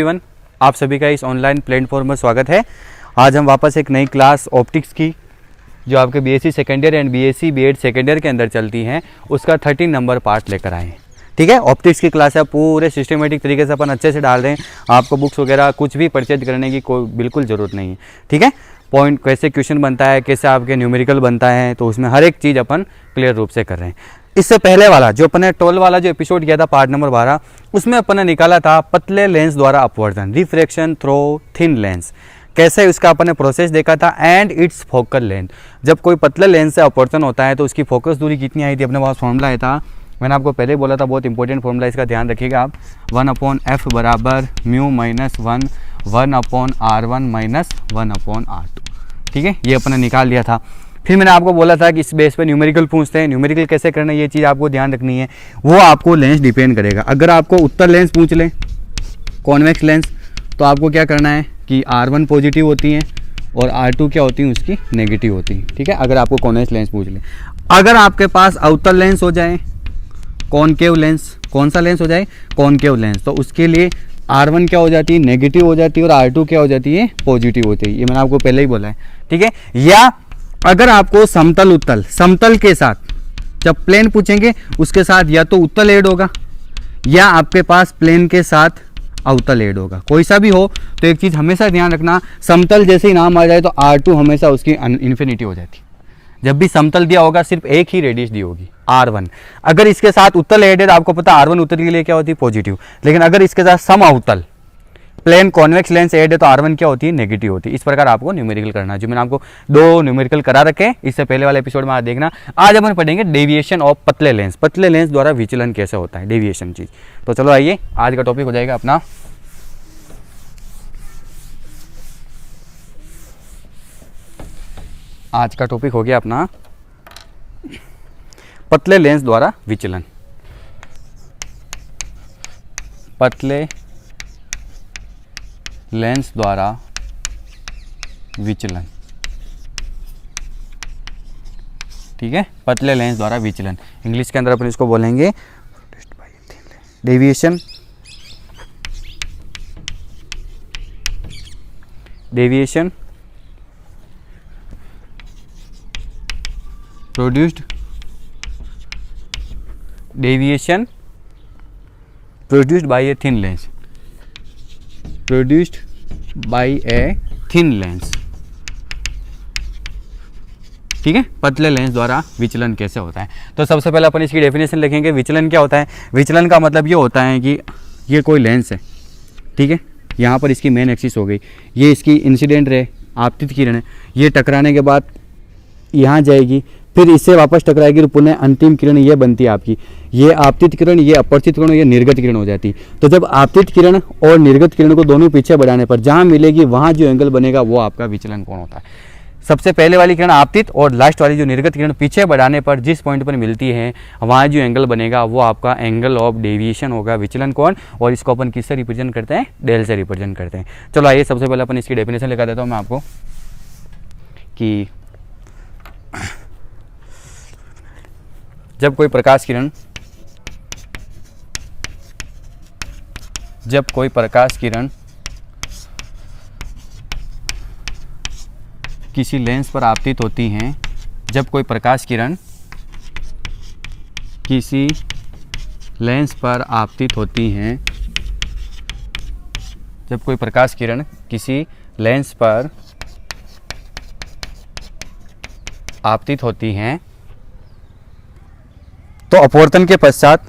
Everyone, आप सभी का इस ऑनलाइन प्लेटफॉर्म में स्वागत है। आज हम वापस एक नई क्लास ऑप्टिक्स की जो आपके BSc second year and BSc BEd second year के अंदर चलती हैं उसका 13 नंबर पार्ट लेकर आए हैं। ठीक है, ऑप्टिक्स की क्लास है, पूरे सिस्टमेटिक तरीके से अपन अच्छे से डाल रहे हैं। आपको बुक्स वगैरह कुछ भी परचेज करने की कोई बिल्कुल ज़रूरत नहीं है। ठीक है, पॉइंट कैसे क्वेश्चन बनता है, कैसे आपके न्यूमेरिकल बनता है, तो उसमें हर एक चीज़ अपन क्लियर रूप से कर रहे हैं। इससे पहले वाला जो अपन ने 12 वाला जो एपिसोड किया था पार्ट नंबर 12, उसमें अपन ने निकाला था पतले लेंस द्वारा अपवर्तन, रिफ्रैक्शन थ्रू थिन लेंस, कैसे उसका अपन ने प्रोसेस देखा था एंड इट्स फोकल लेंथ। जब कोई पतले लेंस से अपवर्तन होता है तो उसकी फोकस दूरी कितनी आई थी, अपने पास फॉर्मूला आया था, मैंने आपको पहले बोला था, बहुत इंपॉर्टेंट फॉर्मूला, इसका ध्यान रखिएगा आप। 1/f बराबर mu minus 1/r1 minus 1/r2। ठीक है, ये अपन ने निकाल लिया था। फिर मैंने आपको बोला था कि इस बेस पे न्यूमेरिकल पूछते हैं, न्यूमेरिकल कैसे करना है ये चीज़ आपको ध्यान रखनी है। वो आपको लेंस डिपेंड करेगा। अगर आपको उत्तर लेंस पूछ लें, कॉन्वेक्स लेंस, तो आपको क्या करना है कि R1 पॉजिटिव होती है और R2 क्या होती है, उसकी नेगेटिव होती है। ठीक है, अगर आपको कॉन्वेक्स लेंस पूछ लें। अगर आपके पास अवतल लेंस हो जाए, कॉनकेव लेंस, कौन सा लेंस हो जाए, कॉनकेव लेंस, तो उसके लिए R1 क्या हो जाती है, नेगेटिव हो जाती है, और R2 क्या हो जाती है, पॉजिटिव होती है। ये मैंने आपको पहले ही बोला है। ठीक है, या अगर आपको समतल उत्तल, समतल के साथ जब प्लेन पूछेंगे उसके साथ या तो उत्तल ऐड होगा या आपके पास प्लेन के साथ अवतल ऐड होगा, कोई सा भी हो। तो एक चीज़ हमेशा ध्यान रखना, समतल जैसे ही नाम आ जाए तो R2 हमेशा उसकी इन्फिनिटी हो जाती है। जब भी समतल दिया होगा सिर्फ एक ही रेडियस दी होगी, R1। अगर इसके साथ उत्तल ऐड है तो आपको पता R1 उत्तल के लिए क्या होती है, पॉजिटिव। लेकिन अगर इसके साथ सम अवतल प्लेन कॉन्वेक्स लेंस ऐड है तो R1 क्या होती है, नेगेटिव होती है। इस प्रकार आपको न्यूमेरिकल करना है, जो मैंने आपको 2 न्यूमेरिकल करा रखे हैं, इससे पहले वाले एपिसोड में आज देखना। आज अपन पढ़ेंगे डेविएशन ऑफ पतले लेंस, पतले लेंस द्वारा विचलन कैसे होता है, डेविएशन चीज। तो चलो आइए, आज का टॉपिक हो जाएगा अपना आज का टॉपिक हो गया अपना पतले लेंस द्वारा विचलन। पतले लेंस द्वारा विचलन। ठीक है, पतले लेंस द्वारा विचलन, इंग्लिश के अंदर अपन इसको बोलेंगे deviation. Deviation produced, deviation produced by a thin lens, produced by a thin lens. ठीक है, पतले लेंस द्वारा विचलन कैसे होता है। तो सबसे पहले अपन इसकी डेफिनेशन लिखेंगे। विचलन क्या होता है, विचलन का मतलब ये होता है कि ये कोई लेंस है, ठीक है, यहाँ पर इसकी मेन एक्सिस हो गई, ये इसकी इंसिडेंट रे आपतित किरण है, ये टकराने के बाद यहाँ जाएगी, फिर इससे वापस टकराएगी, पुनः अंतिम किरण ये बनती है आपकी, ये आपतित किरण, ये अपवर्तित किरण, ये निर्गत किरण हो जाती है। तो जब आपतित किरण और निर्गत किरण को दोनों पीछे बढ़ाने पर जहाँ मिलेगी वहाँ जो एंगल बनेगा वो आपका विचलन कोण होता है। सबसे पहले वाली किरण आपतित और लास्ट वाली जो निर्गत किरण पीछे बढ़ाने पर जिस पॉइंट पर मिलती है वहाँ जो एंगल बनेगा वो आपका एंगल ऑफ डेविएशन होगा, विचलन कोण। और इसको अपन किससे रिप्रेजेंट करते हैं, डेल से रिप्रेजेंट करते हैं। चलो आइए, सबसे पहले अपन इसकी डेफिनेशन लगा देता हूँ मैं आपको कि जब कोई प्रकाश किरण किसी लेंस पर आपतित होती हैं, जब कोई प्रकाश किरण किसी लेंस पर आपतित होती हैं, जब कोई प्रकाश किरण किसी लेंस पर आपतित होती हैं तो अपवर्तन के पश्चात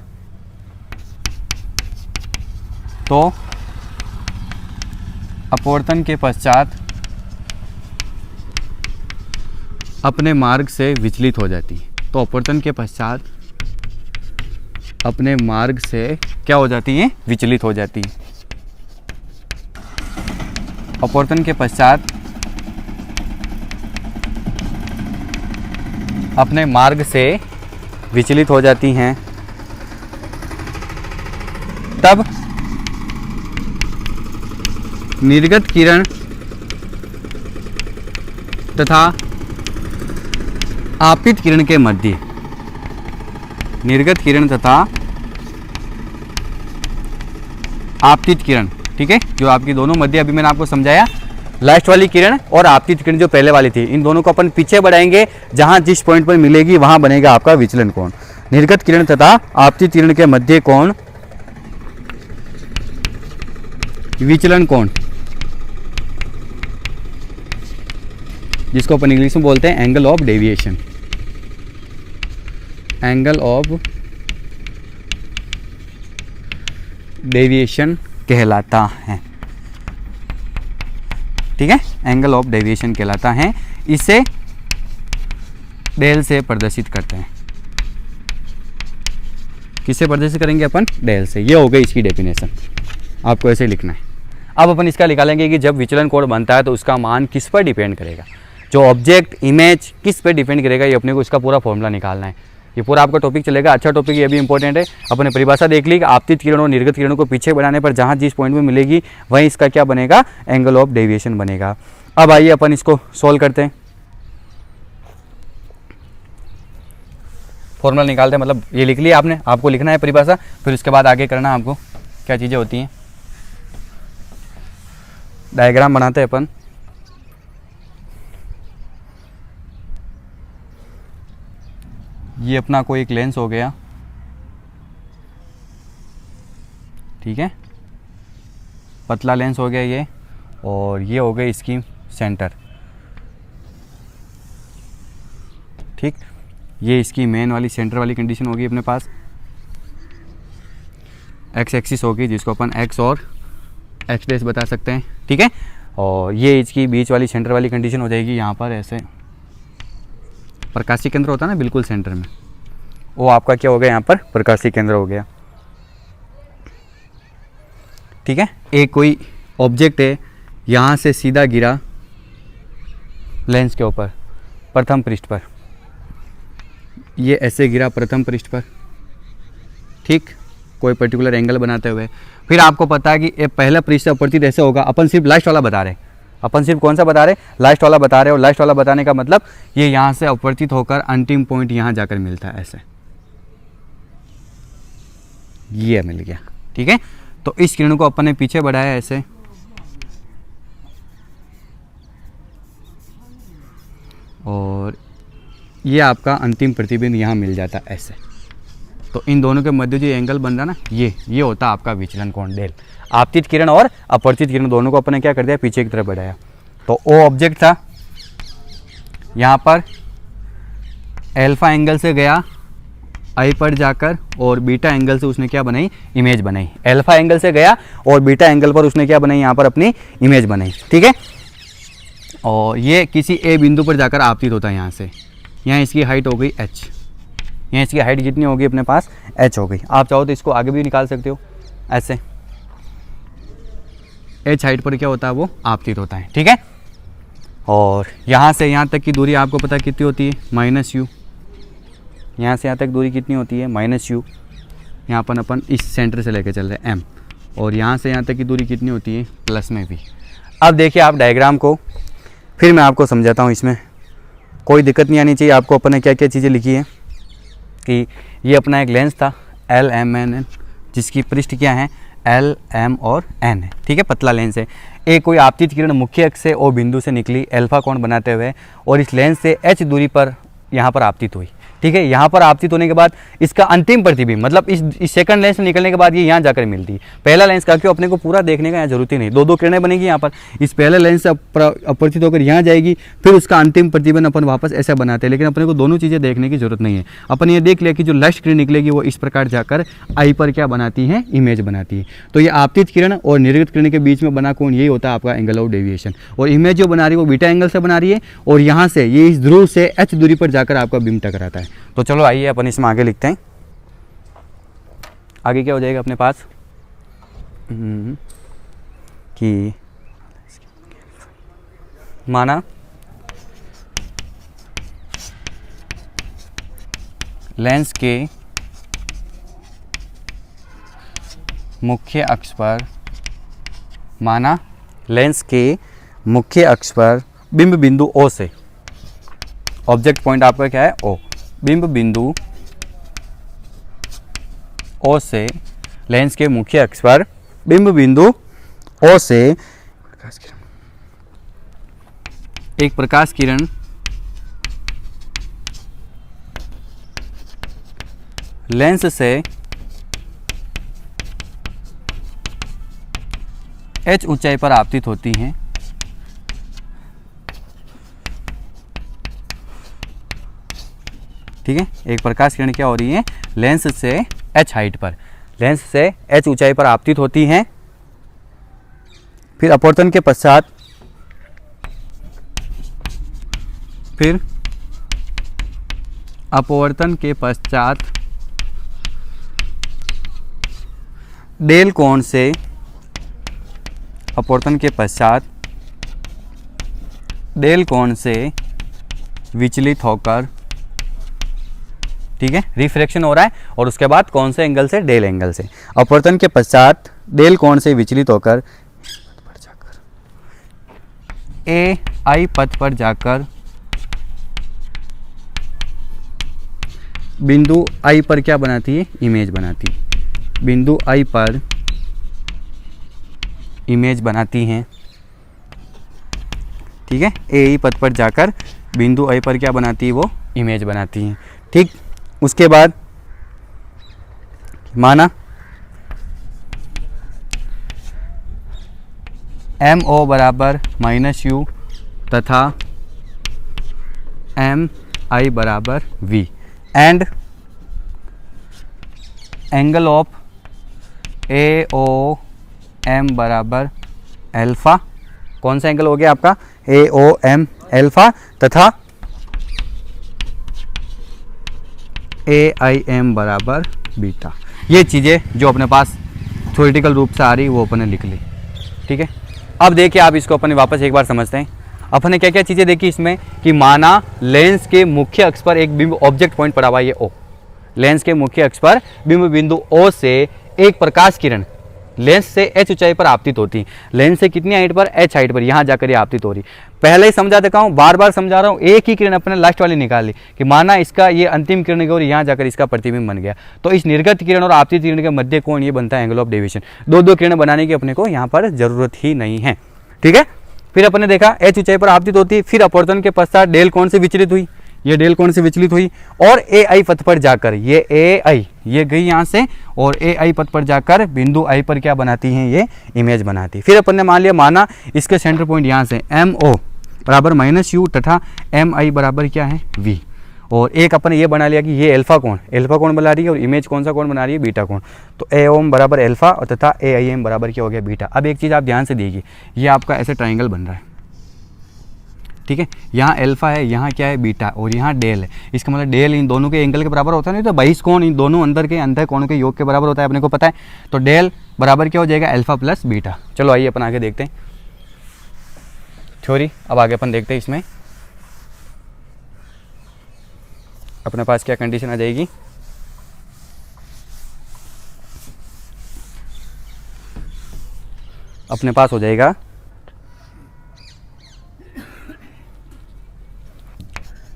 अपने मार्ग से विचलित हो जाती है। तो अपवर्तन के पश्चात अपने मार्ग से क्या हो जाती है, विचलित हो जाती है। अपवर्तन के पश्चात अपने मार्ग से विचलित हो जाती हैं, तब निर्गत किरण तथा आपतित किरण के मध्य, निर्गत किरण तथा आपतित किरण, ठीक ठीक है, जो आपकी दोनों मध्य अभी मैंने आपको समझाया, लास्ट वाली किरण और आपतित किरण जो पहले वाली थी, इन दोनों को अपन पीछे बढ़ाएंगे, जहां जिस पॉइंट पर मिलेगी वहां बनेगा आपका विचलन कोण। निर्गत किरण तथा आपतित किरण के मध्य कोण विचलन कोण, जिसको अपन इंग्लिश में बोलते हैं angle of deviation. Angle of deviation कहलाता है, ठीक है, एंगल ऑफ डेविएशन कहलाता है। इसे डेल से प्रदर्शित करते हैं। किससे प्रदर्शित करेंगे अपन? डेल से। ये हो गई इसकी डेफिनेशन, आपको ऐसे लिखना है। अब अपन इसका निकालेंगे कि जब विचलन कोण बनता है तो उसका मान किस पर डिपेंड करेगा, जो ऑब्जेक्ट इमेज किस पर डिपेंड करेगा, ये अपने को इसका पूरा फॉर्मूला निकालना है। ये पूरा आपका टॉपिक चलेगा, अच्छा टॉपिक, ये भी इंपॉर्टेंट है। अपने परिभाषा देख ली कि आपतित किरण और निर्गत किरणों को पीछे बढ़ाने पर जहां जिस पॉइंट में मिलेगी वहीं इसका क्या बनेगा? एंगल ऑफ डेविएशन बनेगा। अब आइए अपन इसको सॉल्व करते हैं, फॉर्मूला निकालते हैं। मतलब ये लिख लिया आपने, आपको लिखना है परिभाषा, फिर उसके बाद आगे करना आपको क्या चीज़ें होती हैं। डायग्राम बनाते हैं अपन। ये अपना कोई एक लेंस हो गया, ठीक है, पतला लेंस हो गया ये, और ये हो गई इसकी सेंटर, ठीक। ये इसकी मेन वाली सेंटर वाली कंडीशन होगी अपने पास। एक्स एक्सिस होगी जिसको अपन एक्स और एक्स डैश बता सकते हैं, ठीक है। और ये इसकी बीच वाली सेंटर वाली कंडीशन हो जाएगी, यहाँ पर ऐसे प्रकाशी केंद्र होता है ना बिल्कुल सेंटर में, वो आपका क्या हो गया? यहाँ पर प्रकाशी केंद्र हो गया, ठीक है। एक कोई ऑब्जेक्ट है, यहाँ से सीधा गिरा लेंस के ऊपर प्रथम पृष्ठ पर, ये ऐसे गिरा प्रथम पृष्ठ पर, ठीक, कोई पर्टिकुलर एंगल बनाते हुए। फिर आपको पता है कि ये पहला पृष्ठ अपवर्तित ऐसे होगा। अपन सिर्फ लास्ट वाला बता रहे हैं, अपन सिर्फ कौन सा बता रहे? लास्ट वाला बता रहे। और लास्ट वाला बताने का मतलब ये यहाँ से अपवर्तित होकर अंतिम पॉइंट यहाँ जाकर मिलता है, ऐसे ये मिल गया, ठीक है। तो इस किरण को अपन ने पीछे बढ़ाया ऐसे, और ये आपका अंतिम प्रतिबिंब यहाँ मिल जाता है ऐसे। तो इन दोनों के मध्य जो एंगल बन रहा ना, ये होता है आपका विचलन कोण डेल। आपतित किरण और अपवर्तित किरण दोनों को अपन ने क्या कर दिया? पीछे की तरफ बढ़ाया। तो वो ऑब्जेक्ट था, यहाँ पर अल्फा एंगल से गया आई पर जाकर, और बीटा एंगल से उसने क्या बनाई? इमेज बनाई। अल्फा एंगल से गया और बीटा एंगल पर उसने क्या बनाई? यहाँ पर अपनी इमेज बनाई, ठीक है। और ये किसी ए बिंदु पर जाकर आपतित होता है यहाँ से। यहाँ इसकी हाइट हो गई h, यहाँ इसकी हाइट कितनी होगी अपने पास? h हो गई। आप चाहो तो इसको आगे भी निकाल सकते हो ऐसे, h हाइट पर क्या होता है? वो आपतित होता है, ठीक है। और यहाँ से यहाँ तक की दूरी आपको पता कितनी होती है? -u। यहाँ से यहाँ तक दूरी कितनी होती है? -u। यहाँ पर अपन इस सेंटर से लेके चल रहे हैं m, और यहाँ से यहाँ तक की दूरी कितनी होती है? +v। अब देखिए आप डायग्राम को, फिर मैं आपको समझाता हूँ। इसमें कोई दिक्कत नहीं आनी चाहिए आपको। अपन ने क्या क्या चीज़ें लिखी है कि ये अपना एक लेंस था L M N, जिसकी पृष्ठ क्या है? L M और N है, ठीक है, पतला लेंस है। एक कोई आपतित किरण मुख्य अक्ष से और बिंदु से निकली अल्फा कोण बनाते हुए, और इस लेंस से h दूरी पर यहाँ पर आपतित हुई, ठीक है। यहाँ पर आपतित होने के बाद इसका अंतिम प्रतिबिंब, मतलब इस सेकंड लेंस से निकलने के बाद ये यहाँ जाकर मिलती है। पहला लेंस का क्यों? अपने को पूरा देखने का यहाँ जरूरत ही नहीं, दो किरणें बनेगी यहाँ पर। इस पहले लेंस से अपवर्तित होकर यहाँ जाएगी, फिर उसका अंतिम प्रतिबिंब अपन वापस ऐसा बनाते हैं। लेकिन अपने को दोनों चीज़ें देखने की जरूरत नहीं है। अपन ये देख लिया कि जो लास्ट किरण निकलेगी वो इस प्रकार जाकर आई पर क्या बनाती है? इमेज बनाती है। तो ये आपतित किरण और निर्गत किरण के बीच में बना कोण, यही होता है आपका एंगल ऑफ डेविएशन। और इमेज जो बना रही है वो बीटा एंगल से बना रही है, और यहाँ से ये इस ध्रुव से h दूरी पर जाकर आपका बिंब टकराता है। तो चलो आइए अपन इसमें आगे लिखते हैं। आगे क्या हो जाएगा अपने पास कि माना लेंस के मुख्य अक्ष पर, माना लेंस के मुख्य अक्ष पर बिंब बिंदु O से, ऑब्जेक्ट पॉइंट आपका क्या है? O, बिंब बिंदु O से लेंस के मुख्य अक्ष पर बिंब बिंदु ओ से एक प्रकाश किरण लेंस से h ऊंचाई पर आपतित होती हैं। ठीक है, एक प्रकाश किरण क्या हो रही है, लेंस से h हाइट पर, लेंस से h ऊंचाई पर आपतित होती हैं। फिर अपवर्तन के पश्चात डेल कोण से विचलित होकर, ठीक है, रिफ्रैक्शन हो रहा है और उसके बाद कौन से एंगल से, डेल एंगल से। अपवर्तन के पश्चात डेल कोण से विचलित होकर ए आई पथ पर जाकर बिंदु आई पर क्या बनाती है, इमेज बनाती है। बिंदु आई पर इमेज बनाती हैं। ठीक है, ए आई पथ पर जाकर बिंदु आई पर क्या बनाती है, वो इमेज बनाती हैं। ठीक, उसके बाद माना एम ओ बराबर -u तथा एम आई बराबर v and angle of A O M बराबर एल्फा। कौन सा एंगल हो गया आपका, ए ओ एम एल्फा, तथा ए आई एम बराबर बीटा। ये चीज़ें जो अपने पास थ्योरेटिकल रूप से आ रही वो अपने लिख ली। ठीक है, अब देखिए आप इसको अपने वापस एक बार समझते हैं। अपने क्या क्या चीज़ें देखी इसमें कि माना लेंस के मुख्य अक्ष पर एक बिंदु ऑब्जेक्ट पॉइंट पड़ा हुआ है, ये ओ। लेंस के मुख्य अक्ष पर बिंदु बिंदु ओ से एक प्रकाश किरण लेंस से h ऊंचाई पर आपतित होती है। लेंस से कितनी हाइट पर, h हाइट पर, यहाँ जाकर ये आपतित हो रही। पहले ही समझा देखा हूँ, बार बार समझा रहा हूँ। एक ही किरण अपने लास्ट वाली निकाल ली कि माना इसका ये अंतिम किरण और यहाँ जाकर इसका प्रतिबिंब बन गया, तो इस निर्गत किरण और आपतित किरण के मध्य कोण ये बनता है एंगल ऑफ डेविएशन। दो दो किरण बनाने की अपने को यहाँ पर जरूरत ही नहीं है। ठीक है, फिर अपने देखा h ऊंचाई पर आपतित होती है। फिर अपवर्तन के पश्चात डेल कोण से विचलित हुई, ये डेल कोण से विचलित हुई और ए आई पथ पर जाकर, ये ए आई ये गई यहाँ से और ए आई पथ पर जाकर बिंदु आई पर क्या बनाती हैं, ये इमेज बनाती है। फिर अपन ने मान लिया, माना इसके सेंटर पॉइंट यहाँ से एम ओ बराबर -u तथा एम आई बराबर क्या है, v। और एक अपन ये बना लिया कि ये एल्फा कोण बना रही है और इमेज कौन सा कोण बना रही है, बीटा कोण। तो ए ओम बराबर एल्फा और तथा ए आई एम बराबर क्या हो गया, बीटा। अब एक चीज़ आप ध्यान से देखिए, ये आपका ऐसे ट्राइंगल बन रहा है। ठीक है, यहाँ एल्फा है, यहाँ क्या है, बीटा, और यहाँ डेल है। इसका मतलब डेल इन दोनों के एंगल के बराबर होता है, नहीं तो बहिष कोण इन दोनों अंदर के कोणों के योग के बराबर होता है, अपने को पता है। तो डेल बराबर क्या हो जाएगा, एल्फा प्लस बीटा। चलो आइए अपन आगे देखते हैं थ्योरी। अब आगे अपन देखते हैं इसमें अपने पास क्या कंडीशन आ जाएगी। अपने पास हो जाएगा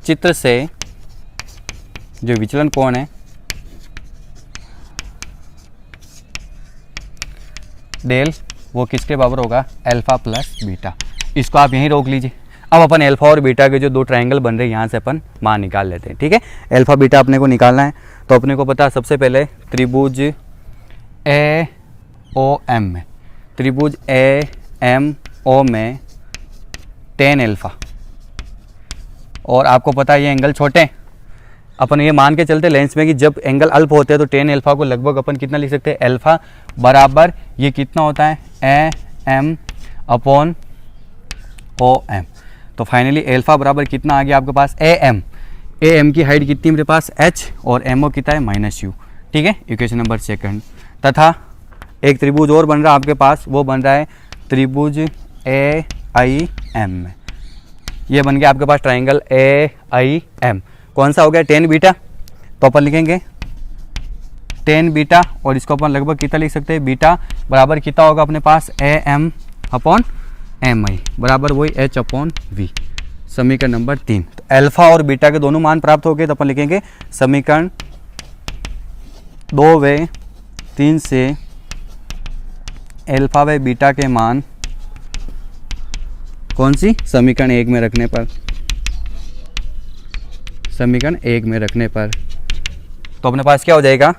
चित्र से जो विचलन कोण है डेल, वो किसके बराबर होगा, एल्फा प्लस बीटा। इसको आप यहीं रोक लीजिए। अब अपन एल्फा और बीटा के जो दो ट्रायंगल बन रहे हैं यहाँ से अपन मान निकाल लेते हैं। ठीक है, एल्फा बीटा अपने को निकालना है, तो अपने को पता सबसे पहले त्रिभुज ए ओ एम में, त्रिभुज ए एम ओ में tan एल्फा, और आपको पता है ये एंगल छोटे हैं। अपन ये मान के चलते लेंस में कि जब एंगल अल्प होते हैं तो tan एल्फा को लगभग अपन कितना लिख सकते हैं, एल्फा बराबर ये कितना होता है, A M upon O M. तो फाइनली एल्फा बराबर कितना आ गया आपके पास, ए एम की हाइट कितनी मेरे पास, h, और एम ओ कितना है, -u। ठीक है, इक्वेशन नंबर सेकंड। तथा एक त्रिभुज और बन रहा है आपके पास, वो बन रहा है त्रिभुज ए आई एम में। ये बन गया आपके पास ट्राइंगल ए आई एम। कौन सा हो गया, tan बीटा। तो अपन लिखेंगे tan बीटा, और इसको अपन लगभग कितना लिख सकते हैं, बीटा बराबर कितना होगा अपने पास, ए एम अपॉन एम आई बराबर वही h अपॉन v। समीकरण नंबर 3। तो अल्फा और बीटा के दोनों मान प्राप्त हो गए, तो अपन लिखेंगे समीकरण 2 व 3 से अल्फा बाई बीटा के मान कौन सी समीकरण 1 में रखने पर, समीकरण 1 में रखने पर तो अपने पास क्या हो जाएगा,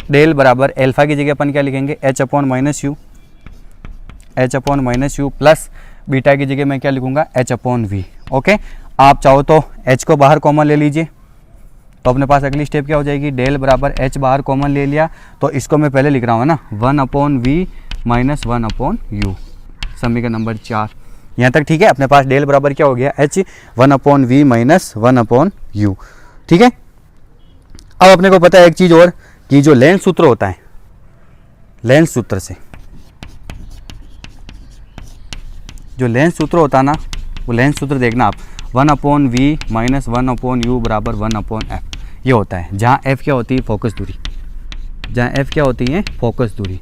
डेल बराबर अल्फा की जगह अपन क्या लिखेंगे h upon minus you, h upon minus you plus beta की जगह मैं क्या लिखूंगा h अपॉन वी। ओके, आप चाहो तो h को बाहर कॉमन ले लीजिए, तो अपने पास अगली स्टेप क्या हो जाएगी, डेल बराबर h बाहर कॉमन ले लिया तो इसको मैं पहले लिख रहा हूँ ना 1 upon v minus 1 upon u, समीकरण नंबर 4। यहाँ तक ठीक है, अपने पास डेल बराबर क्या हो गया h 1 upon v minus 1 upon u. ठीक है, अब अपने को पता है एक चीज़ और कि जो लेंस सूत्र होता है, लेंस सूत्र से जो लेंस सूत्र होता है ना, वो लेंस सूत्र देखना आप 1 upon v minus 1 upon u बराबर 1 अपॉन एफ, ये होता है जहाँ एफ क्या होती है, फोकस दूरी, जहाँ एफ क्या होती है, फोकस दूरी,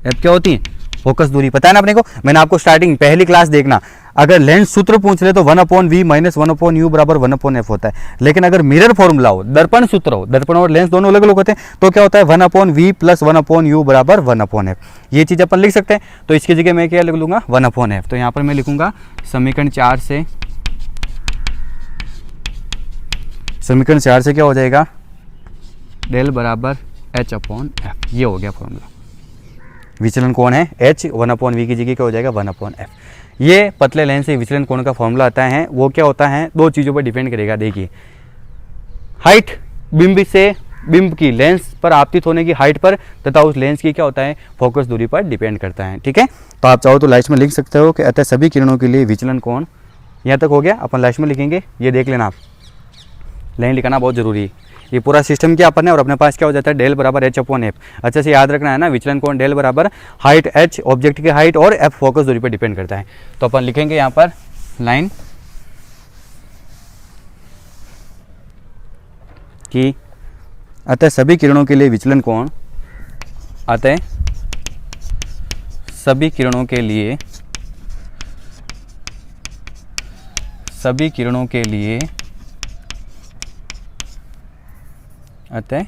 एफ क्या होती है, फोकस दूरी। पता है ना अपने को, मैंने आपको स्टार्टिंग पहली क्लास देखना, अगर लेंस सूत्र पूछ ले तो 1 upon v minus 1 upon u बराबर 1 अपॉन एफ होता है, लेकिन अगर मिरर फॉर्मूला हो, दर्पण सूत्र हो, दर्पण और लेंस दोनों अलग अलग होते हैं, तो क्या होता है 1 upon v plus 1 upon u बराबर 1 अपॉन एफ। ये चीज़ अपन लिख सकते हैं, तो इसकी जगह मैं क्या लिख लूँगा 1 अपॉन एफ। तो यहाँ पर मैं लिखूँगा समीकरण 4 से, समीकरण 4 से क्या हो जाएगा, डेल बराबर एच अपॉन एफ, ये हो गया फॉर्मूला। विचलन कोण है h, 1 अपॉन वी की जगह क्या हो जाएगा 1 अपॉन एफ। ये पतले लेंस से विचलन कोण का फॉर्मूला आता है, वो क्या होता है, दो चीज़ों पर डिपेंड करेगा। देखिए, हाइट बिंब से, बिंब की लेंस पर आपतित होने की हाइट पर, तथा उस लेंस की क्या होता है, फोकस दूरी पर डिपेंड करता है। ठीक है, तो आप चाहो तो लास्ट में लिख सकते हो कि अतः सभी किरणों के लिए विचलन कोण, यहाँ तक हो गया, अपन लास्ट में लिखेंगे, ये देख लेना आप, लाइन लिखाना बहुत जरूरी है। ये पूरा सिस्टम क्या अपन है, और अपने पास क्या हो जाता है, डेल बराबर h अपॉन एफ। अच्छे से याद रखना है ना, विचलन कोण डेल बराबर हाइट h, ऑब्जेक्ट की हाइट, और f फोकस दूरी पर डिपेंड करता है। तो अपन लिखेंगे यहाँ पर लाइन कि अतः सभी किरणों के लिए विचलन कोण, अतः सभी किरणों के लिए, सभी किरणों के लिए, अतः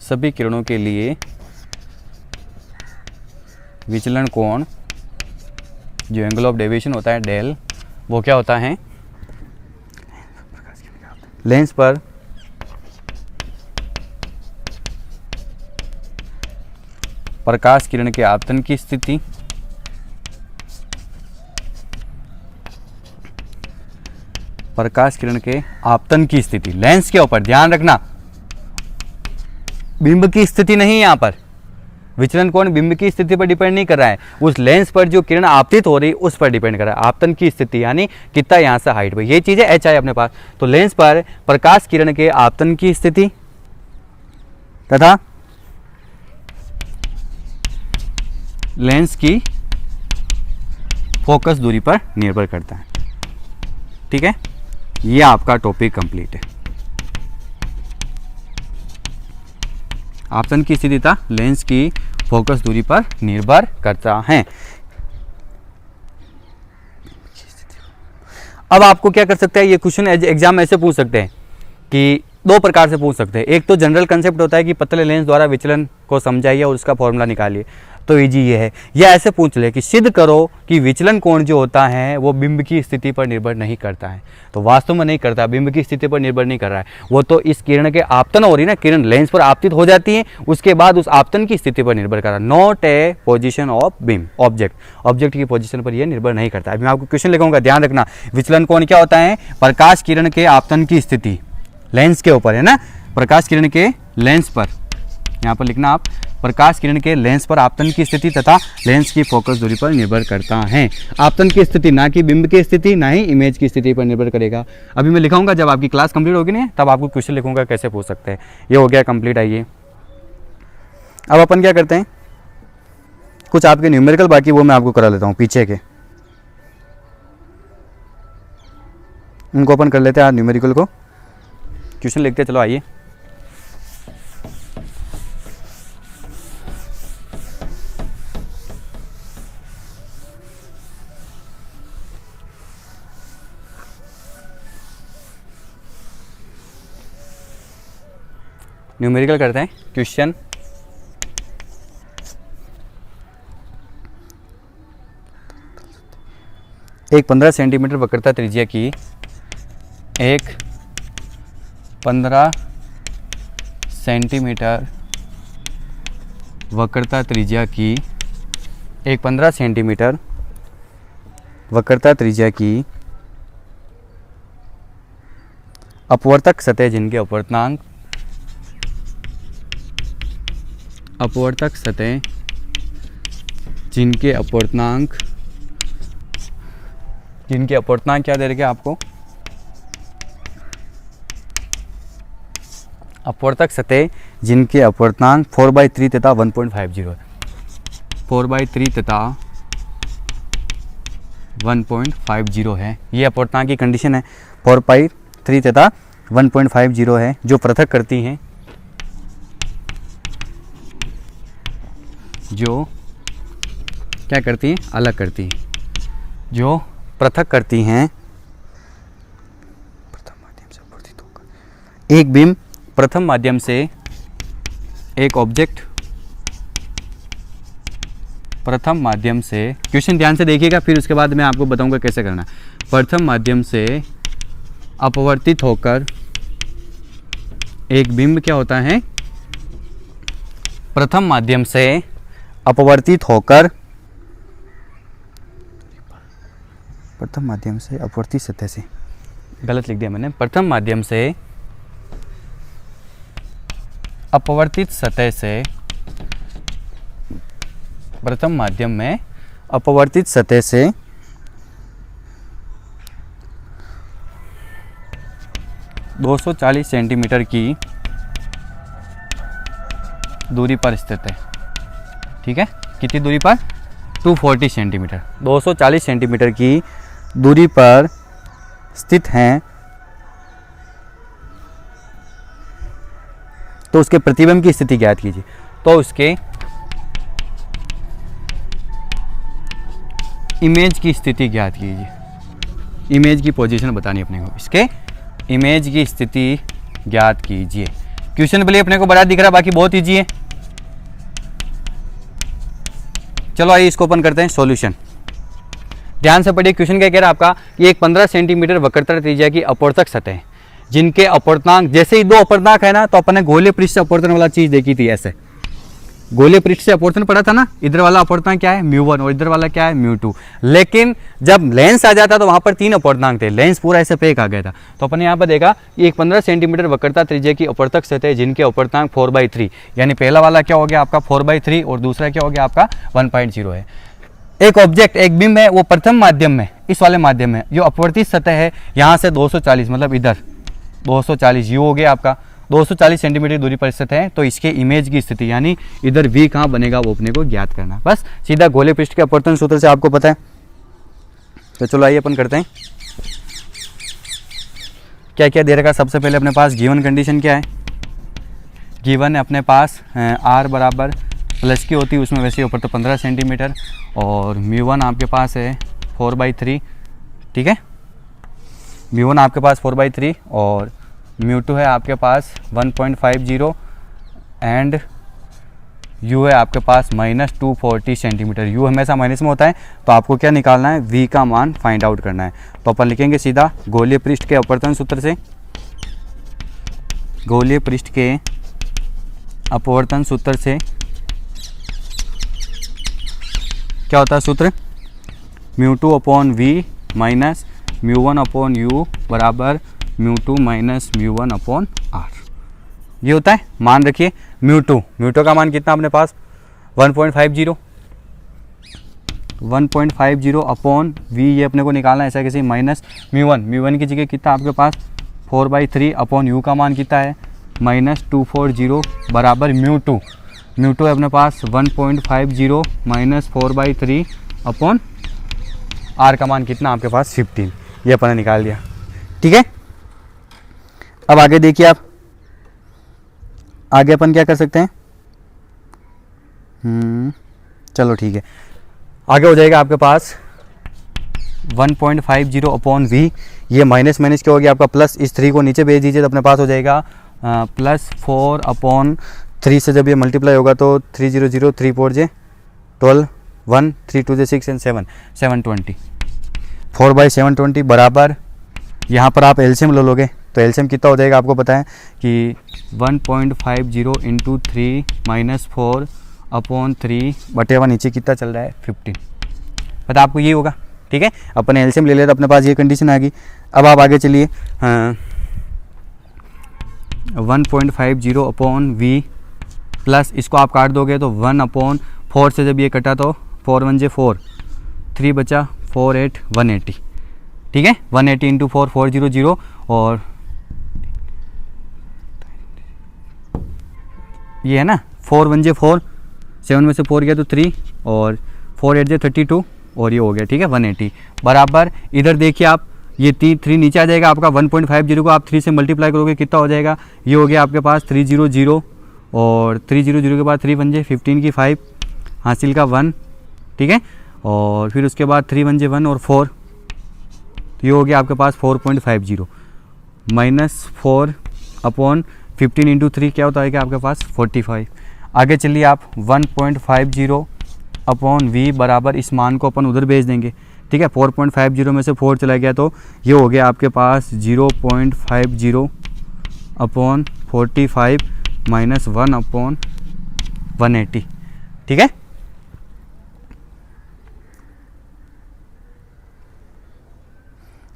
सभी किरणों के लिए विचलन कोण, जो एंगल ऑफ डेविएशन होता है डेल, वो क्या होता है, लेंस पर प्रकाश किरण के आपतन की स्थिति, प्रकाश किरण के आपतन की स्थिति, लेंस के ऊपर ध्यान रखना, बिंब की स्थिति नहीं, यहाँ पर विचलन कोण बिंब की स्थिति पर डिपेंड नहीं कर रहा है, उस लेंस पर जो किरण आपतित हो रही उस पर डिपेंड कर रहा है, आपतन की स्थिति यानी कितना यहाँ से हाइट पर, ये चीज़ है एच आई अपने पास। तो लेंस पर प्रकाश किरण के आपतन की स्थिति तथा लेंस की फोकस दूरी पर निर्भर करता है। ठीक है, ये आपका टॉपिक कंप्लीट है। आपतन की स्थिति था, लेंस की फोकस दूरी पर निर्भर करता है। अब आपको क्या कर सकते हैं, ये क्वेश्चन एग्जाम में ऐसे पूछ सकते हैं कि दो प्रकार से पूछ सकते हैं। एक तो जनरल कंसेप्ट होता है कि पतले लेंस द्वारा विचलन को समझाइए और उसका फॉर्मूला निकालिए, तो इजी ये है। या ऐसे पूछ ले कि सिद्ध करो कि विचलन कोण जो होता है वो बिंब की स्थिति पर निर्भर नहीं करता है, तो वास्तव में नहीं करता, बिंब की स्थिति पर निर्भर नहीं कर रहा है, वो तो इस किरण के आपतन हो रही ना, किरण लेंस पर आपतित हो जाती है, उसके बाद उस आपतन की स्थिति पर निर्भर कर रहा है, नॉट ए पोजिशन ऑफ बिंब, ऑब्जेक्ट की पोजिशन पर यह निर्भर नहीं करता। अभी मैं आपको क्वेश्चन लिखूंगा, ध्यान रखना, विचलन कोण क्या होता है, प्रकाश किरण के आपतन की स्थिति, लेंस के ऊपर है ना, प्रकाश किरण के लेंस पर, यहाँ पर लिखना आप, प्रकाश किरण के लेंस पर आपतन की स्थिति तथा लेंस की फोकस दूरी पर निर्भर करता है। आपतन की स्थिति ना कि बिंब की स्थिति, ना ही इमेज की स्थिति पर निर्भर करेगा। अभी मैं लिखाऊंगा, जब आपकी क्लास कंप्लीट होगी ना, तब आपको क्वेश्चन लिखूंगा कैसे पूछ सकते हैं। ये हो गया कंप्लीट। आइए अब अपन क्या करते हैं, कुछ आपके न्यूमेरिकल बाकी वो मैं आपको करा लेता हूँ, पीछे के उनको अपन कर लेते हैं। आज न्यूमेरिकल को क्वेश्चन लिखते चलो, आइए। न्यूमेरिकल करते हैं। क्वेश्चन एक 15 सेंटीमीटर वक्रता त्रिज्या की एक 15 सेंटीमीटर वक्रता त्रिज्या की एक 15 सेंटीमीटर वक्रता त्रिज्या की अपवर्तक सतह जिनके अपवर्तनांक अपवर्तक सतह जिनके अपवर्तनांक क्या दे रखे आपको, अपवर्तक सतह जिनके अपवर्तनांक 4/3 तथा 1.50 4/3 तथा 1.50 है। ये अपवर्तनांक की कंडीशन है। 4/3 तथा 1.50 है, जो पृथक करती हैं, जो क्या करती हैं, अलग करती हैं, जो पृथक करती हैं एक बीम प्रथम माध्यम से एक ऑब्जेक्ट प्रथम माध्यम से, क्वेश्चन ध्यान से देखिएगा, फिर उसके बाद मैं आपको बताऊंगा कैसे करना। प्रथम माध्यम से अपवर्तित होकर एक बिंब क्या होता है, प्रथम माध्यम से अपवर्तित होकर, प्रथम माध्यम से अपवर्तित सतह से, गलत लिख दिया मैंने, प्रथम माध्यम से अपवर्तित सतह से, प्रथम माध्यम में अपवर्तित सतह से 240 सेंटीमीटर की दूरी पर स्थित है। ठीक है, कितनी दूरी पर, 240 सेंटीमीटर, 240 सेंटीमीटर की दूरी पर स्थित हैं, तो उसके प्रतिबिंब की स्थिति ज्ञात कीजिए। तो उसके इमेज की स्थिति ज्ञात कीजिए, इमेज की पोजीशन बतानी अपने को, इसके इमेज की स्थिति ज्ञात कीजिए। क्वेश्चन भले अपने को बड़ा दिख रहा है, बाकी बहुत ईजी है। चलो आइए इसको ओपन करते हैं। सॉल्यूशन ध्यान से पढ़िए। क्वेश्चन क्या कह रहा है आपका कि एक 15 सेंटीमीटर वक्रता त्रिज्या की अपवर्तक सतह जिनके अपवर्तनांक, जैसे ही दो अपवर्तनांक है ना, तो अपने गोलीय पृष्ठ से अपवर्तन वाला चीज देखी थी, ऐसे गोलीय पृष्ठ से अपवर्तन पड़ा था ना, इधर वाला अपवर्तनांक क्या है μ1 और इधर वाला क्या है μ2। लेकिन जब लेंस आ जाता तो वहां पर 3 अपवर्तनांक थे, लेंस पूरा ऐसे फेक आ गया था। तो अपन यहाँ पर देखा कि एक 15 सेंटीमीटर वक्रता त्रिज्या की अपवर्तक सतह जिनके अपवर्तनांक 4/3, यानी पहला वाला क्या हो गया आपका 4/3 और दूसरा क्या हो गया आपका 1.0 है। एक ऑब्जेक्ट, एक बिंब है, वो प्रथम माध्यम में, इस वाले माध्यम में जो अपवर्तित सतह है, यहाँ से 240 मतलब इधर 240 यू हो गया आपका, 240 सेंटीमीटर दूरी पर स्थित है। तो इसके इमेज की स्थिति यानी इधर v कहाँ बनेगा वो अपने को ज्ञात करना। बस सीधा गोले पृष्ठ के अपवर्तन सूत्र से आपको पता है। तो चलो आइए अपन करते हैं। क्या क्या दे रखा, सबसे पहले अपने पास गिवन कंडीशन क्या है, गिवन है अपने पास r बराबर प्लस की होती है, उसमें वैसे ऊपर तो 15 सेंटीमीटर, और μ1 आपके पास है 4/3। ठीक है, μ1 आपके पास 4/3 और μ2 है आपके पास 1.50 एंड u है आपके पास -240 सेंटीमीटर। u हमेशा माइनस में होता है, तो आपको क्या निकालना है, v का मान फाइंड आउट करना है। तो अपन लिखेंगे सीधा गोलीय पृष्ठ के अपवर्तन सूत्र से, गोलीय पृष्ठ के अपवर्तन सूत्र से क्या होता है सूत्र, μ2/v माइनस μ1/u बराबर μ2 माइनस μ1/r। ये होता है। मान रखिए μ2 का मान कितना अपने पास 1.50 अपॉन v, ये अपने को निकालना है ऐसा किसी, माइनस μ1 की जगह कितना आपके पास 4/3 अपॉन u का मान कितना है -240 बराबर μ2 है अपने पास 1.50 माइनस 4/3 अपॉन r का मान कितना आपके पास 15। ये अपन ने निकाल दिया। ठीक है, अब आगे देखिए आप, आगे अपन क्या कर सकते हैं, चलो ठीक है, आगे हो जाएगा आपके पास 1.50 अपॉन v, ये माइनस क्या हो गया आपका प्लस, इस 3 को नीचे भेज दीजिए तो अपने पास हो जाएगा +4/3 से जब ये मल्टीप्लाई होगा तो 300, 3 4 जे 12, 1 3 2 जे 6 एंड 7 720, 4/720 बराबर, यहाँ पर आप एलसीएम ले लोगे तो एलसीएम कितना हो जाएगा आपको पता है कि 1.50 इंटू 3 -4/3 बटे 1, नीचे कितना चल रहा है 15, पता आपको ये होगा। ठीक है, अपन एलसीएम ले ले तो अपने पास ये कंडीशन आ गई। अब आप आगे चलिए, 1.50/v प्लस इसको आप काट दोगे तो 1/4 से जब ये कटा तो 4 1 जे 4, 3 बचा 4 8 180। ठीक है, 180 इंटू 4 400 और ये है ना 4 1 जे 4, 7 में से 4 गया तो 3 और 4 8 जे 32 और ये हो गया। ठीक है, 180 बराबर, इधर देखिए आप ये 3 नीचे आ जाएगा आपका, 1.50 को आप 3 से मल्टीप्लाई करोगे कितना हो जाएगा, ये हो गया आपके पास 300 और 300 के बाद 3 1 जे 15 की 5 हासिल का 1। ठीक है, और फिर उसके बाद 3 1 जे 1 और 4, तो ये हो गया आपके पास 4.50 -4/15 इंटू 3 क्या होता है आपके पास 45। आगे चलिए आप 1.50/v बराबर, इस मान को अपन उधर भेज देंगे। ठीक है, 4.50 में से 4 चला गया तो ये हो गया आपके पास 0.50/45 -1/180। ठीक है,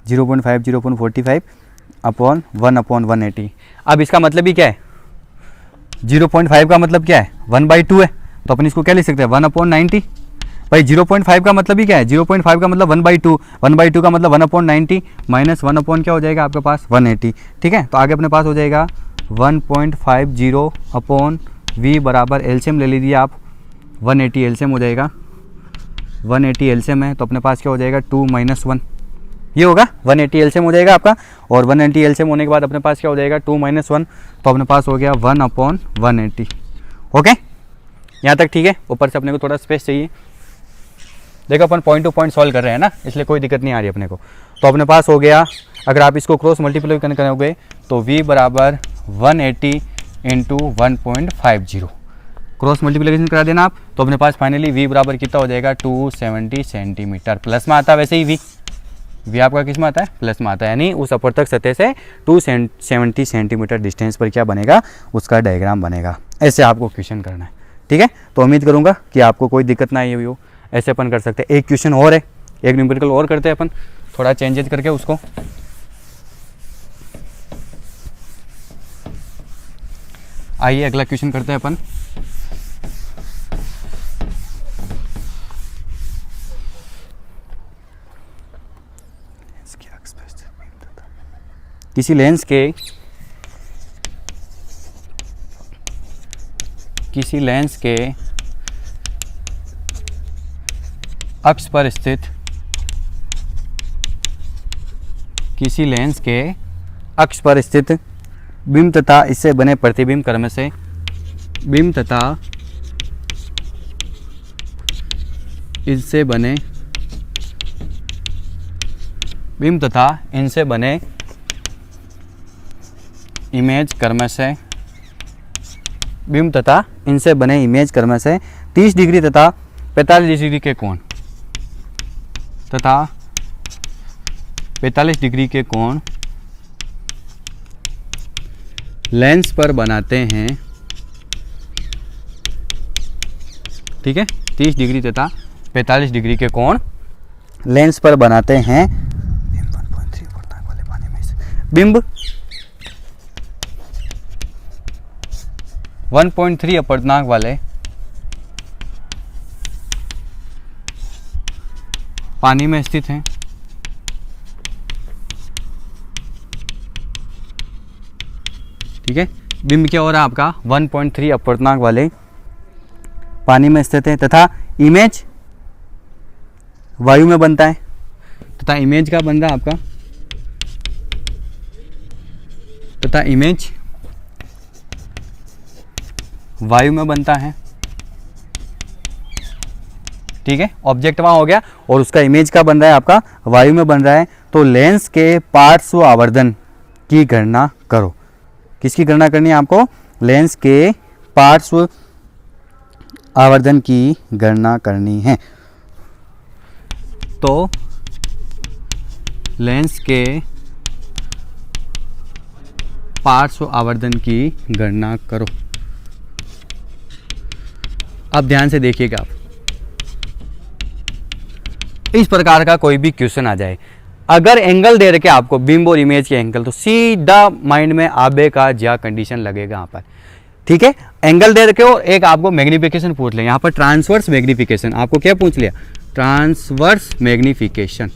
(0.50/45/1/180। अब इसका मतलब ही क्या है, 0.5 का मतलब क्या है 1/2 है, तो अपन इसको क्या लिख सकते हैं 1/90। भाई 0.5 का मतलब ही क्या है, 0.5 का मतलब 1/2, 1/2 का मतलब 1/90 माइनस 1 क्या हो जाएगा आपके पास 180। ठीक है, तो आगे अपने पास हो जाएगा 1.50/v बराबर, एलसीएम ले लीजिए आप, 180 एलसीएम हो जाएगा, 180 एलसीएम है तो अपने पास क्या हो जाएगा 2 - 1, ये होगा 180 एलसीएम हो जाएगा आपका, और 180 एलसीएम होने के बाद अपने पास क्या हो जाएगा 2 - 1, तो अपने पास हो गया 1/180। ओके, यहाँ तक ठीक है। ऊपर से अपने को थोड़ा स्पेस चाहिए, देखो अपन पॉइंट टू पॉइंट सॉल्व कर रहे हैं ना, इसलिए कोई दिक्कत नहीं आ रही अपने को। तो अपने पास हो गया, अगर आप इसको क्रॉस मल्टीप्लाई करोगे तो v बराबर 180 इंटू 1.50, क्रॉस मल्टीप्लिकेशन करा देना आप, तो अपने पास फाइनली v बराबर कितना हो जाएगा 270 सेंटीमीटर। प्लस में आता है वैसे ही v आपका किस में आता है प्लस में आता है, यानी उस अपवर्तक सतह से 270 सेंटीमीटर डिस्टेंस पर क्या बनेगा, उसका डायग्राम बनेगा। ऐसे आपको क्वेश्चन करना है। ठीक है, तो उम्मीद करूँगा कि आपको कोई दिक्कत ना आई हुई हो। ऐसे अपन कर सकते हैं। एक क्वेश्चन और है, एक न्यूमेरिकल और करते हैं अपन, थोड़ा चेंजेस करके उसको। आइए अगला क्वेश्चन करते हैं अपन। किसी लेंस के अक्ष पर स्थित बिंब तथा इससे बने प्रतिबिंब क्रम से बिंब तथा इनसे बने इमेज क्रम से 30 डिग्री तथा 45 डिग्री के कोण लेंस पर बनाते हैं। ठीक है, 30 डिग्री तथा 45 डिग्री के कोण लेंस पर बनाते हैं। बिंब 1.3 अपवर्तनांक वाले पानी में स्थित हैं। ठीक है, बिंब क्या हो रहा है आपका 1.3 अपवर्तनांक वाले पानी में स्थित है तथा इमेज वायु में बनता है, तथा इमेज का बन रहा है आपका, तथा इमेज वायु में बनता है। ठीक है, ऑब्जेक्ट वहां हो गया और उसका इमेज का बन रहा है आपका वायु में बन रहा है। तो लेंस के पार्श्व आवर्धन की गणना करो। किसकी गणना करनी है आपको? लेंस के पार्श्व आवर्धन की गणना करनी है। तो लेंस के पार्श्व आवर्धन की गणना करो। अब ध्यान से देखिएगा, आप इस प्रकार का कोई भी क्वेश्चन आ जाए, अगर एंगल दे रखे आपको बिंब और इमेज के एंगल, तो सीधा माइंड में आबे का ज्या कंडीशन लगेगा यहाँ पर। ठीक है, एंगल दे रखे हो, एक आपको मैग्निफिकेशन पूछ ले, यहाँ पर ट्रांसवर्स मैग्निफिकेशन आपको क्या पूछ लिया? ट्रांसवर्स मैग्निफिकेशन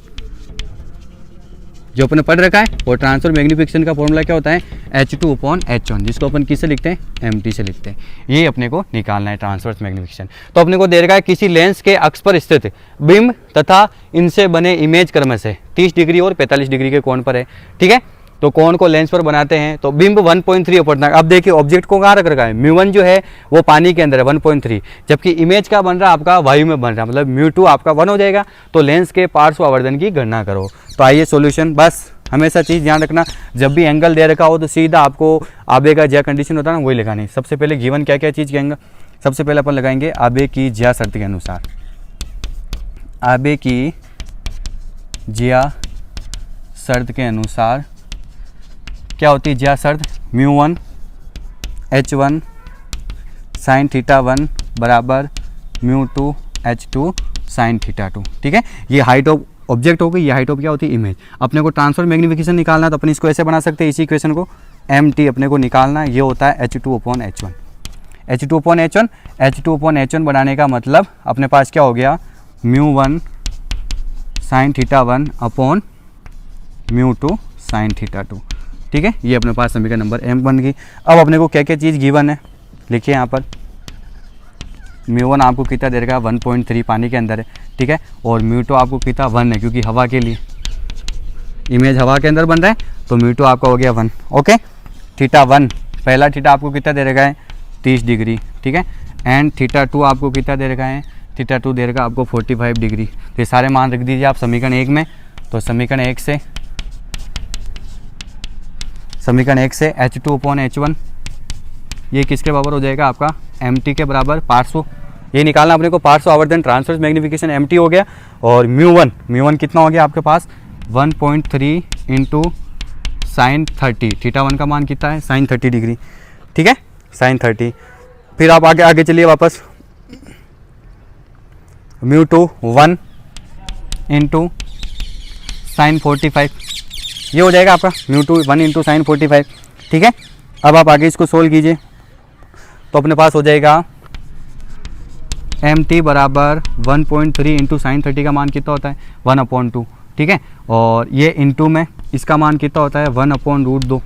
जो अपने पढ़ रखा है। और ट्रांसफर मैग्निफिकेशन का फॉर्मूला क्या होता है? H2/H1, जिसको अपन किससे लिखते हैं? MT से लिखते हैं। ये अपने को निकालना है ट्रांसवर्स मैग्निफिकेशन। तो अपने को दे रखा है किसी लेंस के अक्ष पर स्थित बिंब तथा इनसे बने इमेज क्रम से 30 डिग्री और 45 डिग्री के कोण पर है। ठीक है, तो कोण को लेंस पर बनाते हैं, तो बिंब 1.3 अपवर्तनांक। अब देखिए ऑब्जेक्ट को कहाँ रख रखा है? μ1 जो है वो पानी के अंदर है 1.3, जबकि इमेज का बन रहा है आपका वायु में बन रहा है, मतलब μ2 आपका 1 हो जाएगा। तो लेंस के पार्श्व आवर्धन की गणना करो। तो आइए सॉल्यूशन, बस हमेशा चीज़ ध्यान रखना, जब भी एंगल दे रखा हो तो सीधा आपको आबे का ज्या कंडीशन होता है ना, वही लगानी। सबसे पहले गिवन क्या क्या चीज़ कहेंगे? सबसे पहले अपन लगाएंगे आबे की ज्या शर्त के अनुसार। आबे की ज्या शर्त के अनुसार क्या होती है ज्या शर्त? μ1 H1 sin θ1 बराबर μ2 H2 sin θ2। ठीक है, ये हाइट ऑफ ऑब्जेक्ट हो गई, ये हाइट ऑफ क्या होती है? इमेज। अपने को ट्रांसफर मैग्निफिकेशन निकालना है, तो अपन इसको ऐसे बना सकते हैं, इसी इक्वेशन को MT अपने को निकालना है, ये होता है H2/H1। H2/H1, H2/H1 बनाने का मतलब अपने पास क्या हो गया? μ1 sin θ1 अपॉन μ2 sin θ2। ठीक है, ये अपने पास समीकरण नंबर M बन गई। अब अपने को क्या क्या चीज़ गिवन है लिखिए यहाँ पर। μ1 आपको कितना दे रखा है? 1.3 पानी के अंदर है। ठीक है, और μ2 आपको कितना? 1 है, क्योंकि हवा के लिए इमेज हवा के अंदर बन रहा है, तो μ2 आपका हो गया 1। ओके, θ1 पहला थीटा आपको कितना दे रखा है? 30 डिग्री। ठीक है, एंड θ2 आपको कितना दे रखा है? θ2 दे रखा है आपको 45 डिग्री। तो ये सारे मान रख दीजिए आप समीकरण 1 में। तो समीकरण 1 से H2/H1 ये किसके बराबर हो जाएगा? आपका MT के बराबर। पार्श्व ये निकालना अपने को, पार्श्व आवर्धन ट्रांसवर्स मैग्निफिकेशन MT हो गया। और μ1 कितना हो गया आपके पास? 1.3 इंटू साइन 30। θ1 का मान कितना है? Sine 30 degree. ठीक है, साइन 30। फिर आप आगे चलिए वापस, μ2 1 इंटू साइन 45, ये हो जाएगा आपका μ2 1 इंटू साइन 45। ठीक है, अब आप आगे इसको सोल्व कीजिए, तो अपने पास हो जाएगा MT बराबर 1.3 इंटू साइन 30 का मान कितना होता है? 1/2। ठीक है, और ये इंटू में इसका मान कितना होता है? 1/√2।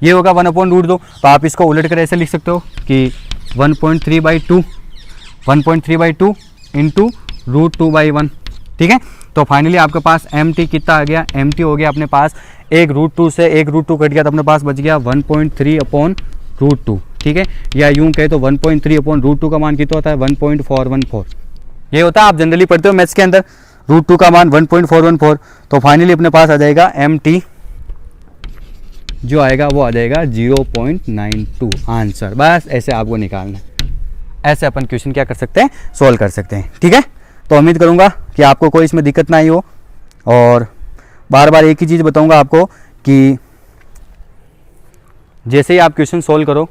ये होगा 1/√2। तो आप इसको उलट कर ऐसे लिख सकते हो कि 1.3/2 इंटू √2/1। ठीक है, तो फाइनली आपके पास MT कितना आ गया? MT हो गया अपने पास एक √2 से एक √2 कट गया, तो अपने पास बच गया 1.3/√2। ठीक है, या यूं कहे तो 1.3/√2 का मान कितना होता है? 1.414। ये होता है, आप जनरली पढ़ते हो मैथ्स के अंदर, √2 का मान 1.414। तो फाइनली अपने पास आ जाएगा MT जो आएगा वो आ जाएगा 0.92 आंसर। बस ऐसे आपको निकालना है, ऐसे अपन क्वेश्चन क्या कर सकते हैं? सोल्व कर सकते हैं। ठीक है, तो उम्मीद करूंगा कि आपको कोई इसमें दिक्कत ना आई हो। और बार बार एक ही चीज़ बताऊंगा आपको कि जैसे ही आप क्वेश्चन सोल्व करो,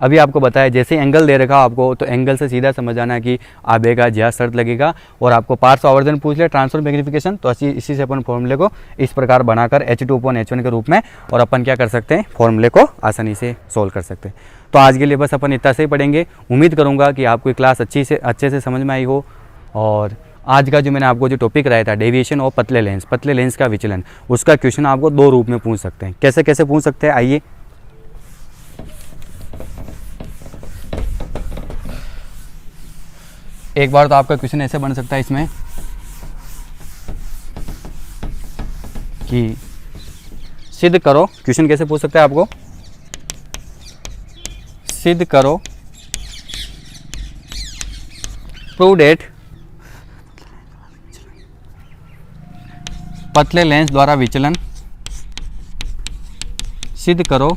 अभी आपको बताया जैसे एंगल दे रखा आपको, तो एंगल से सीधा समझ आना कि आबे का ज्या शर्त लगेगा। और आपको पार्श्व आवर्धन पूछ ले, ट्रांसफर मैग्निफिकेशन, तो इसी से अपन फॉर्मूले को इस प्रकार बनाकर H2/H1 के रूप में, और अपन क्या कर सकते हैं? फॉर्मूले को आसानी से सोल्व कर सकते हैं। तो आज के लिए बस अपन इतना से ही पढ़ेंगे। उम्मीद करूँगा कि आपको क्लास अच्छे से समझ में आई हो। और आज का जो मैंने आपको जो टॉपिक कराया था, डेविएशन और पतले लेंस का विचलन, उसका क्वेश्चन आपको 2 रूप में पूछ सकते हैं। कैसे कैसे पूछ सकते हैं? आइए, एक बार तो आपका क्वेश्चन ऐसे बन सकता है इसमें कि सिद्ध करो। क्वेश्चन कैसे पूछ सकता है आपको? सिद्ध करो, प्रूव दैट पतले लेंस द्वारा विचलन, सिद्ध करो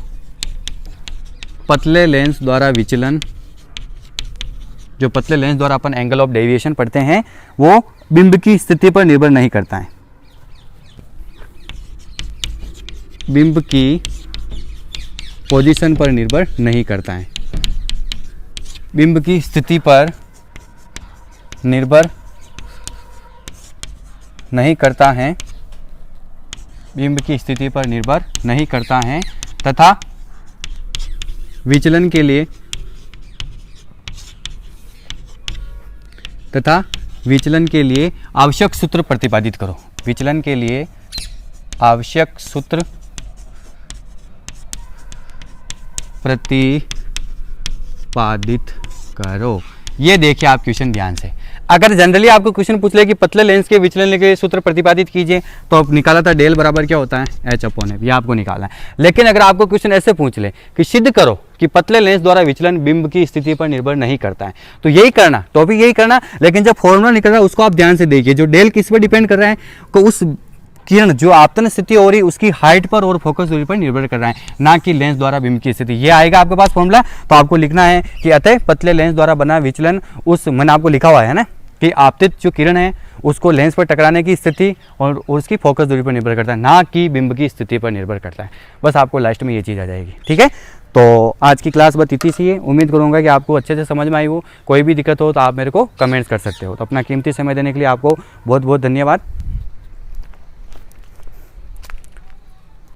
पतले लेंस द्वारा विचलन, जो पतले लेंस द्वारा अपन एंगल ऑफ डेविएशन पढ़ते हैं, वो बिंब की स्थिति पर निर्भर नहीं करता है। बिंब की पोजीशन पर निर्भर नहीं करता है। बिंब की स्थिति पर निर्भर नहीं करता है। बिंब की स्थिति पर निर्भर नहीं करता है तथा विचलन के लिए आवश्यक सूत्र प्रतिपादित करो। विचलन के लिए आवश्यक सूत्र प्रतिपादित करो। ये देखिए आप क्वेश्चन ध्यान से, अगर जनरली आपको क्वेश्चन पूछ ले कि पतले लेंस के विचलन के सूत्र प्रतिपादित कीजिए, तो आप निकाला था डेल बराबर क्या होता है, H/F, ये आपको निकालना है। लेकिन अगर आपको क्वेश्चन ऐसे पूछ ले कि सिद्ध करो कि पतले लेंस द्वारा विचलन बिंब की स्थिति पर निर्भर नहीं करता है, तो यही करना, टॉपिक यही करना। लेकिन जब फॉर्मूला निकल रहा है उसको आप ध्यान से देखिए, जो डेल किस पर डिपेंड कर रहा है, तो उस किरण जो आपतन स्थिति हो रही उसकी हाइट पर और फोकस दूरी पर निर्भर कर रहा है, ना कि लेंस द्वारा बिंब की स्थिति। ये आएगा आपके पास फॉर्मूला, तो आपको लिखना है कि अतः पतले लेंस द्वारा बना विचलन उस, मैंने आपको लिखा हुआ है ना कि आपतित जो किरण है उसको लेंस पर टकराने की स्थिति और उसकी फोकस दूरी पर निर्भर करता है, ना कि बिंब की स्थिति पर निर्भर करता है। बस आपको लास्ट में ये चीज़ आ जाएगी, ठीक है। तो आज की क्लास बस इतनी सी है। उम्मीद करूंगा कि आपको अच्छे से समझ में आई हो। कोई भी दिक्कत हो तो आप मेरे को कमेंट्स कर सकते हो। तो अपना कीमती समय देने के लिए आपको बहुत बहुत धन्यवाद।